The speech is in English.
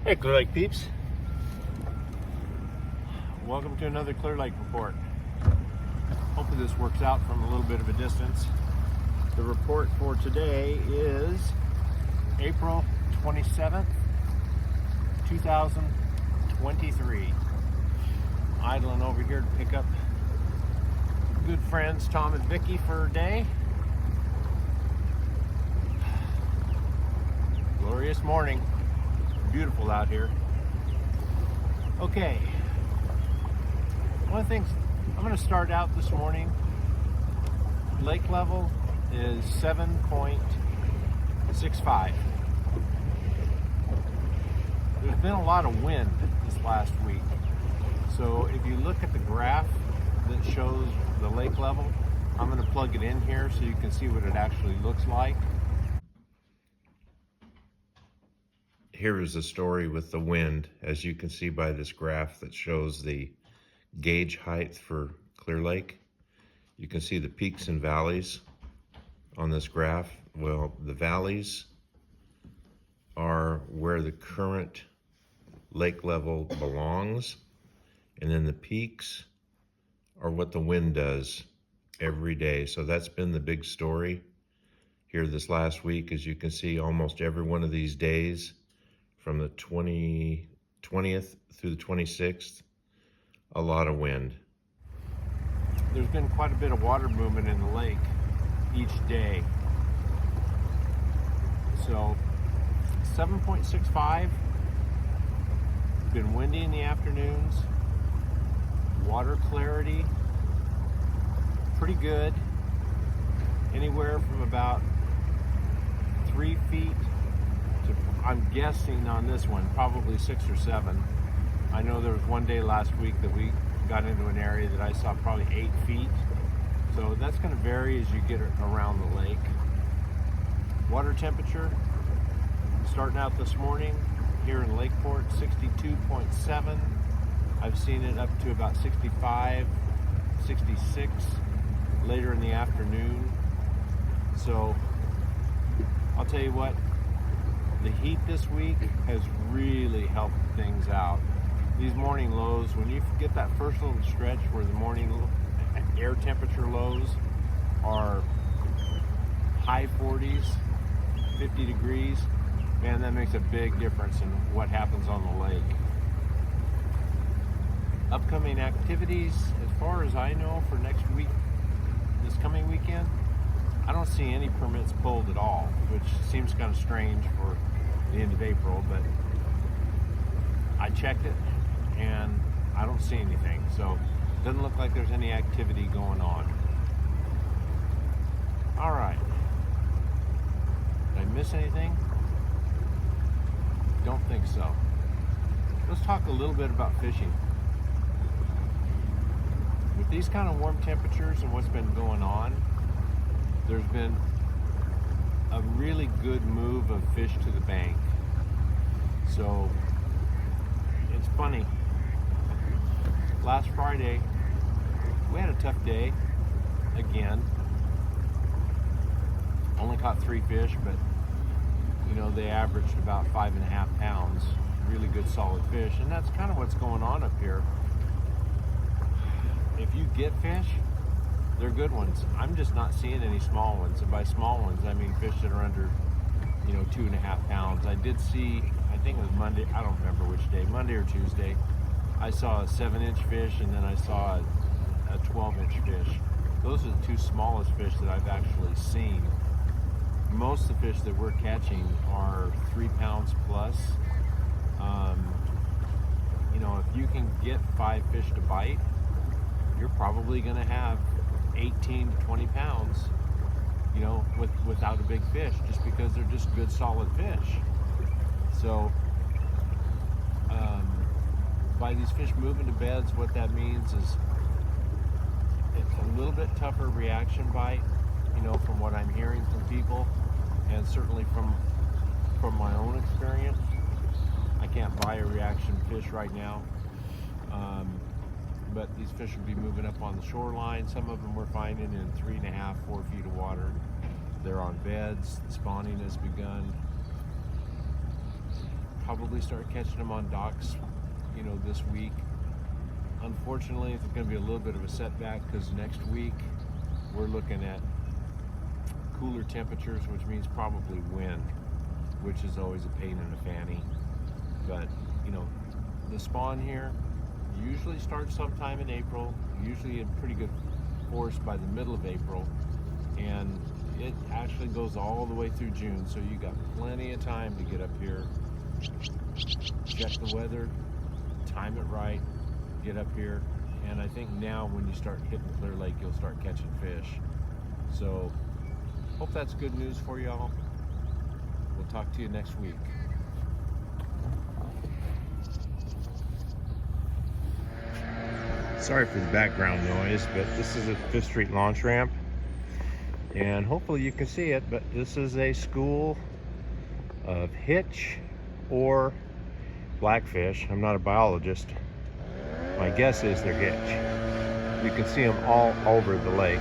Hey, Clear Lake peeps. Welcome to another Clear Lake report. Hopefully this works out from a little bit of a distance. The report for today is April 27th, 2023. Idling over here to pick up good friends Tom and Vicky for a day. Glorious morning. Beautiful out here. Okay, one of the things I'm going to start out this morning, lake level is 7.65. There's been a lot of wind this last week, so if you look at the graph that shows the lake level, I'm going to plug it in here so you can see what it actually looks like. Here is the story with the wind, as you can see by this graph that shows the gauge height for Clear Lake. You can see the peaks and valleys on this graph. Well, the valleys are where the current lake level belongs, and then the peaks are what the wind does every day. So that's been the big story here this last week. As you can see, almost every one of these days from the 20th through the 26th, a lot of wind. There's been quite a bit of water movement in the lake each day. So 7.65, been windy in the afternoons, water clarity pretty good, anywhere from about 3 feet to, I'm guessing on this one, probably 6 or 7. I know there was one day last week that we got into an area that I saw probably 8 feet. So that's going to vary as you get around the lake. Water temperature, starting out this morning here in Lakeport, 62.7. I've seen it up to about 65, 66 later in the afternoon. So I'll tell you what, the heat this week has really helped things out. These morning lows, when you get that first little stretch where the morning air temperature lows are high 40s, 50 degrees, man, that makes a big difference in what happens on the lake. Upcoming activities, as far as I know, for next week, this coming weekend, I don't see any permits pulled at all, which seems kind of strange for the end of April, but I checked it and I don't see anything, so it doesn't look like there's any activity going on. All right, did I miss anything? Don't think so. Let's talk a little bit about fishing. With these kind of warm temperatures and what's been going on, there's been a really good move of fish to the bank. So it's funny, last Friday we had a tough day again. Only caught 3 fish, but you know, they averaged about 5.5 pounds. Really good solid fish, and that's kind of what's going on up here. If you get fish, they're good ones. I'm just not seeing any small ones, and by small ones I mean fish that are under, 2.5 pounds. I did see, I think it was Monday, I don't remember which day, Monday or Tuesday, I saw a 7-inch fish, and then I saw a 12-inch fish. Those are the 2 smallest fish that I've actually seen. Most of the fish that we're catching are 3 pounds plus. If you can get 5 fish to bite, you're probably going to have 18 to 20 pounds, without a big fish, just because they're just good solid fish. So by these fish moving to beds, what that means is it's a little bit tougher reaction bite, from what I'm hearing from people, and certainly from my own experience. I can't buy a reaction fish right now, but these fish will be moving up on the shoreline. Some of them we're finding in 3.5, 4 feet of water. They're on beds. The spawning has begun. probably start catching them on docks, you know, this week. Unfortunately, it's going to be a little bit of a setback because next week we're looking at cooler temperatures, which means probably wind, which is always a pain in the fanny. But, you know, the spawn here usually starts sometime in April, usually in pretty good force by the middle of April, and it actually goes all the way through June, so you got plenty of time to get up here, check the weather, time it right, get up here, and I think now when you start hitting Clear Lake, you'll start catching fish. So, hope that's good news for y'all. We'll talk to you next week. Sorry for the background noise, but this is a Fifth Street launch ramp, and hopefully you can see it, but this is a school of hitch or blackfish. I'm not a biologist. My guess is they're hitch. You can see them all over the lake.